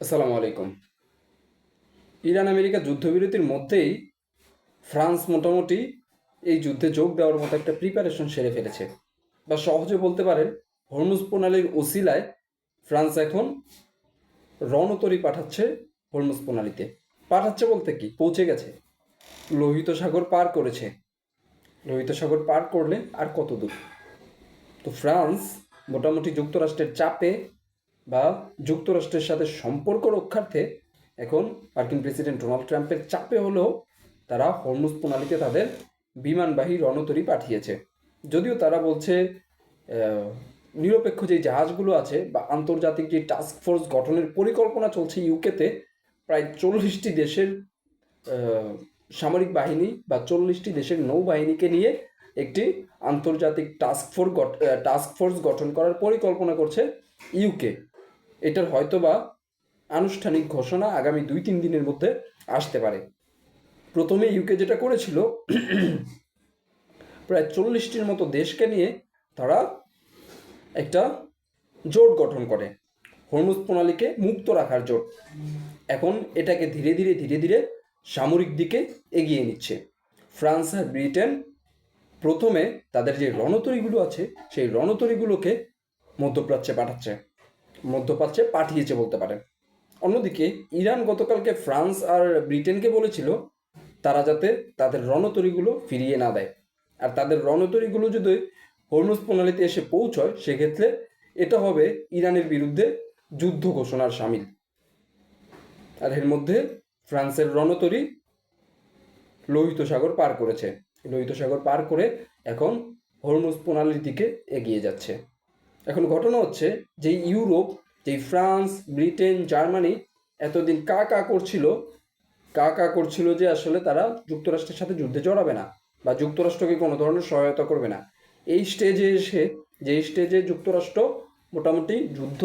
আসসালামু আলাইকুম। Iran America যুদ্ধবিরতির মধ্যেই ফ্রান্স মোটামুটি এই যুদ্ধে যোগ দেওয়ার মতো একটা প্রিপারেশন সেরে ফেলেছে, বা সহজে বলতে পারেন হরমুজ প্রণালীর ওসিলায় ফ্রান্স এখন রণতরী পাঠাচ্ছে। হরমুজ প্রণালীতে পাঠাচ্ছে বলতে কি, পৌঁছে গেছে, লোহিত সাগর পার করেছে। লোহিত সাগর পার করলে আর কত দূর? তো ফ্রান্স মোটামুটি যুক্তরাষ্ট্রের চাপে বা যুক্তরাষ্ট্রের সাথে সম্পর্ক রক্ষার্থে এখন মার্কিন প্রেসিডেন্ট ডোনাল্ড ট্রাম্পের চাপে হলেও তারা হরমুজ প্রণালীতে তাদের বিমানবাহী রণতরী পাঠিয়েছে। যদিও তারা বলছে নিরপেক্ষ যে জাহাজগুলো আছে বা আন্তর্জাতিক যে টাস্ক ফোর্স গঠনের পরিকল্পনা চলছে ইউকেতে, প্রায় 40টি দেশের সামরিক বাহিনী বা 40টি দেশের নৌবাহিনীকে নিয়ে একটি আন্তর্জাতিক টাস্ক ফোর্স গঠন করার পরিকল্পনা করছে ইউকে। এটার হয়তোবা আনুষ্ঠানিক ঘোষণা আগামী 2-3 দিনের মধ্যে আসতে পারে। প্রথমে ইউকে যেটা করেছিল, প্রায় 40টির মতো দেশকে নিয়ে তারা একটা জোট গঠন করে, হরমুজ প্রণালীকে মুক্ত রাখার জোট। এখন এটাকে ধীরে ধীরে ধীরে ধীরে সামরিক দিকে এগিয়ে নিচ্ছে। ফ্রান্স আর ব্রিটেন প্রথমে তাদের যে রণতরীগুলো আছে সেই রণতরীগুলোকে মধ্যপ্রাচ্যে পাঠিয়েছে বলতে পারেন। অন্যদিকে ইরান গতকালকে ফ্রান্স আর ব্রিটেনকে বলেছিল তারা যাতে তাদের রণতরীগুলো ফিরিয়ে না দেয়, আর তাদের রণতরীগুলো যদি হরমুজ প্রণালীতে এসে পৌঁছয় সেক্ষেত্রে এটা হবে ইরানের বিরুদ্ধে যুদ্ধ ঘোষণার সামিল। আর এর মধ্যে ফ্রান্সের রণতরী লোহিত সাগর পার করেছে, লোহিত সাগর পার করে এখন হরমুজ প্রণালীর দিকে এগিয়ে যাচ্ছে। এখন ঘটনা হচ্ছে যে ইউরোপ, যে ফ্রান্স, ব্রিটেন, জার্মানি এতদিন কা করছিল যে আসলে তারা যুক্তরাষ্ট্রের সাথে যুদ্ধে জড়াবে না বা যুক্তরাষ্ট্রকে কোনো ধরনের সহায়তা করবে না। এই স্টেজে এসে, যে স্টেজে যুক্তরাষ্ট্র মোটামুটি যুদ্ধ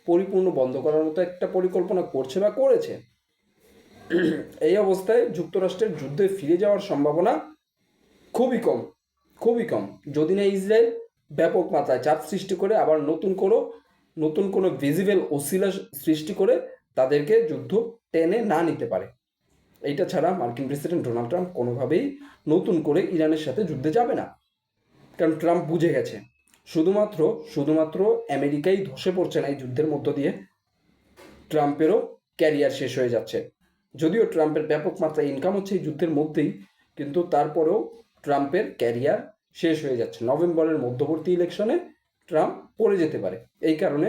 পরিপূর্ণ বন্ধ করার মতো একটা পরিকল্পনা করছে বা করেছে, এই অবস্থায় যুক্তরাষ্ট্রের যুদ্ধে ফিরে যাওয়ার সম্ভাবনা খুবই কম, খুবই কম। যদি না ইসরায়েল ব্যাপক মাত্রায় চাপ সৃষ্টি করে আবার নতুন কোনো ভিজিবল ওসিলা সৃষ্টি করে তাদেরকে যুদ্ধ টেনে না নিতে পারে। এইটা ছাড়া মার্কিন প্রেসিডেন্ট ডোনাল্ড ট্রাম্প কোনোভাবেই নতুন করে ইরানের সাথে যুদ্ধে যাবে না। কারণ ট্রাম্প বুঝে গেছে শুধুমাত্র আমেরিকাই ধসে পড়ছে না এই যুদ্ধের মধ্য দিয়ে, ট্রাম্পেরও ক্যারিয়ার শেষ হয়ে যাচ্ছে। যদিও ট্রাম্পের ব্যাপক মাত্রায় ইনকাম হচ্ছে এই যুদ্ধের মধ্যেই, কিন্তু তারপরেও ট্রাম্পের ক্যারিয়ার শেষ হয়ে যাচ্ছে। নভেম্বরের মধ্যবর্তী ইলেকশনে ট্রাম্প পড়ে যেতে পারে। এই কারণে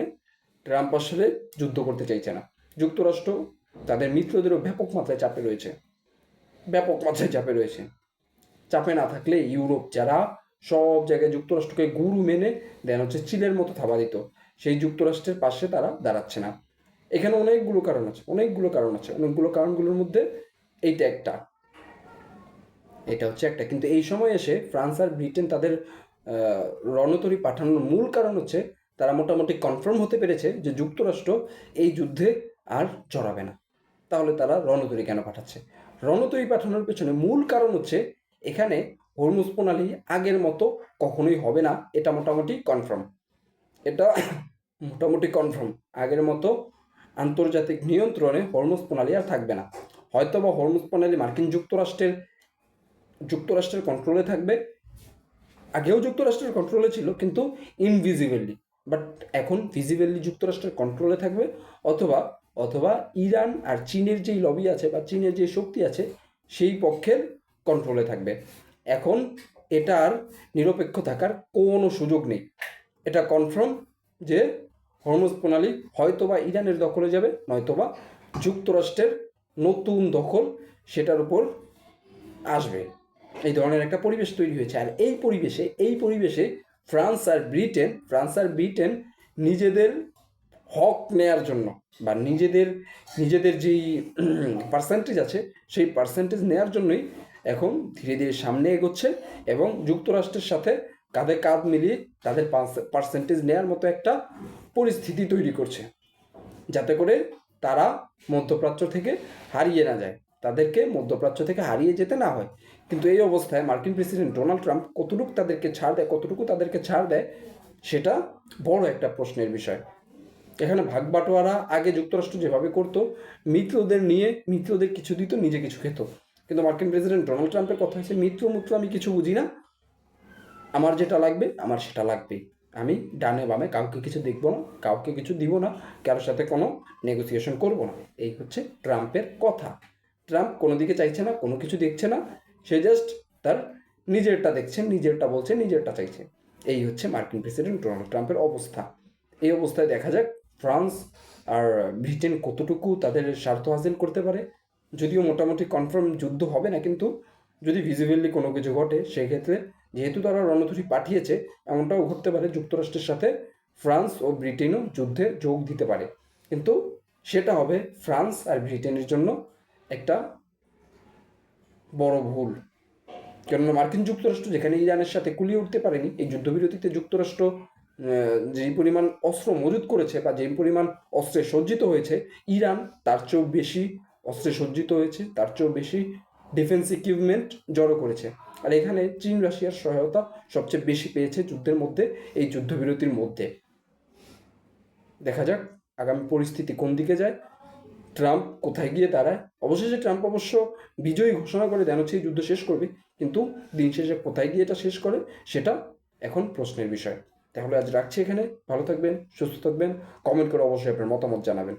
ট্রাম্প আসলে যুদ্ধ করতে চাইছে না। যুক্তরাষ্ট্র তাদের মিত্রদেরও ব্যাপক মাত্রায় চাপে রয়েছে। চাপে না থাকলে ইউরোপ, যারা সব জায়গায় যুক্তরাষ্ট্রকে গুরু মেনে দেন হচ্ছে চিলের মতো থাবা দিত, সেই যুক্তরাষ্ট্রের পাশে তারা দাঁড়াচ্ছে না। এখানে অনেকগুলো কারণগুলোর মধ্যে এইটা একটা, এটা হচ্ছে একটা। কিন্তু এই সময় এসে ফ্রান্স আর ব্রিটেন তাদের রণতরী পাঠানোর মূল কারণ হচ্ছে তারা মোটামুটি কনফার্ম হতে পেরেছে যে যুক্তরাষ্ট্র এই যুদ্ধে আর জড়াবে না। তাহলে তারা রণতরী কেন পাঠাচ্ছে? রণতরী পাঠানোর পেছনে মূল কারণ হচ্ছে এখানে হরমুজ প্রণালী আগের মতো কখনোই হবে না। এটা মোটামুটি কনফার্ম। আগের মতো আন্তর্জাতিক নিয়ন্ত্রণে হরমুজ প্রণালী আর থাকবে না। হয়তোবা হরমুজ প্রণালী মার্কিন যুক্তরাষ্ট্রের কন্ট্রোলে থাকবে। আগেও যুক্তরাষ্ট্রের কন্ট্রোলে ছিল কিন্তু ইনভিজিবলি, বাট এখন ভিজিবলি যুক্তরাষ্ট্রের কন্ট্রোলে থাকবে। অথবা অথবা ইরান আর চীনের যেই লবি আছে বা চীনের যে শক্তি আছে সেই পক্ষের কন্ট্রোলে থাকবে। এখন এটার নিরপেক্ষ থাকার কোনো সুযোগ নেই। এটা কনফার্ম যে হরমুজ প্রণালী হয়তোবা ইরানের দখলে যাবে, নয়তোবা যুক্তরাষ্ট্রের নতুন দখল সেটার উপর আসবে। এই ধরনের একটা পরিবেশ তৈরি হয়েছে। আর এই পরিবেশে ফ্রান্স আর ব্রিটেন নিজেদের হক নেয়ার জন্য বা নিজেদের যেই পার্সেন্টেজ আছে সেই পার্সেন্টেজ নেয়ার জন্যই এখন ধীরে ধীরে সামনে এগোচ্ছে এবং যুক্তরাষ্ট্রের সাথে কাঁধে কাঁধ মিলিয়ে তাদের পার্সেন্টেজ নেয়ার মতো একটা পরিস্থিতি তৈরি করছে, যাতে করে তারা মধ্যপ্রাচ্য থেকে হারিয়ে না যায়, তাদেরকে মধ্যপ্রাচ্য থেকে হারিয়ে যেতে না হয়। কিন্তু এই অবস্থায় মার্কিন প্রেসিডেন্ট ডোনাল্ড ট্রাম্প কতটুকু তাদেরকে ছাড় দেয় সেটা বড় একটা প্রশ্নের বিষয়। এখানে ভাগ বাটোয়ারা আগে যুক্তরাষ্ট্র যেভাবে করতো, মিত্রদের নিয়ে মিত্রদের কিছু দিত, নিজে কিছু খেত। কিন্তু মার্কিন প্রেসিডেন্ট ডোনাল্ড ট্রাম্পের কথা হচ্ছে, মিত্র মিত্র আমি কিছু বুঝি না, আমার যেটা লাগবে আমার সেটা লাগবে, আমি ডানে বামে কাউকে কিছু দেখবো না, কাউকে কিছু দিব না, কারোর সাথে কোনো নেগোসিয়েশন করব না। এই হচ্ছে ট্রাম্পের কথা। ট্রাম্প কোনো দিকে চাইছে না, কোনো কিছু দেখছে না, সে জাস্ট তার নিজেরটা দেখছে, নিজেরটা বলছে, নিজেরটা চাইছে। এই হচ্ছে মার্কিন প্রেসিডেন্ট ডোনাল্ড ট্রাম্পের অবস্থা। এই অবস্থায় দেখা যাক ফ্রান্স আর ব্রিটেন কতটুকু তাদের স্বার্থ হাসিল করতে পারে। যদিও মোটামুটি কনফার্ম যুদ্ধ হবে না, কিন্তু যদি ভিজিবলি কোনো কিছু ঘটে সেক্ষেত্রে, যেহেতু তারা রণতরী পাঠিয়েছে, এমনটাও ঘটতে পারে যুক্তরাষ্ট্রের সাথে ফ্রান্স ও ব্রিটেনও যুদ্ধে যোগ দিতে পারে। কিন্তু সেটা হবে ফ্রান্স আর ব্রিটেনের জন্য একটা বড় ভুল। কেননা মার্কিন যুক্তরাষ্ট্র যেখানে ইরানের সাথে কুলিয়ে উঠতে পারেনি, এই যুদ্ধবিরতিতে যুক্তরাষ্ট্র যেই পরিমাণ অস্ত্র মজুত করেছে বা যেই পরিমাণ অস্ত্রে সজ্জিত হয়েছে, ইরান তার চেয়েও বেশি অস্ত্রে সজ্জিত হয়েছে, তার চেয়েও বেশি ডিফেন্স ইকুইপমেন্ট জড়ো করেছে। আর এখানে চীন রাশিয়ার সহায়তা সবচেয়ে বেশি পেয়েছে যুদ্ধের মধ্যে, এই যুদ্ধবিরতির মধ্যে। দেখা যাক আগামী পরিস্থিতি কোন দিকে যায়, ট্রাম্প কোথায় গিয়ে দাঁড়ায়। অবশেষে ট্রাম্প অবশ্য বিজয়ী ঘোষণা করে দেন হচ্ছে এই যুদ্ধ শেষ করবে, কিন্তু দিন শেষে কোথায় গিয়ে এটা শেষ করে সেটা এখন প্রশ্নের বিষয়। তাহলে আজ রাখছি এখানে, ভালো থাকবেন, সুস্থ থাকবেন, কমেন্ট করে অবশ্যই আপনার মতামত জানাবেন।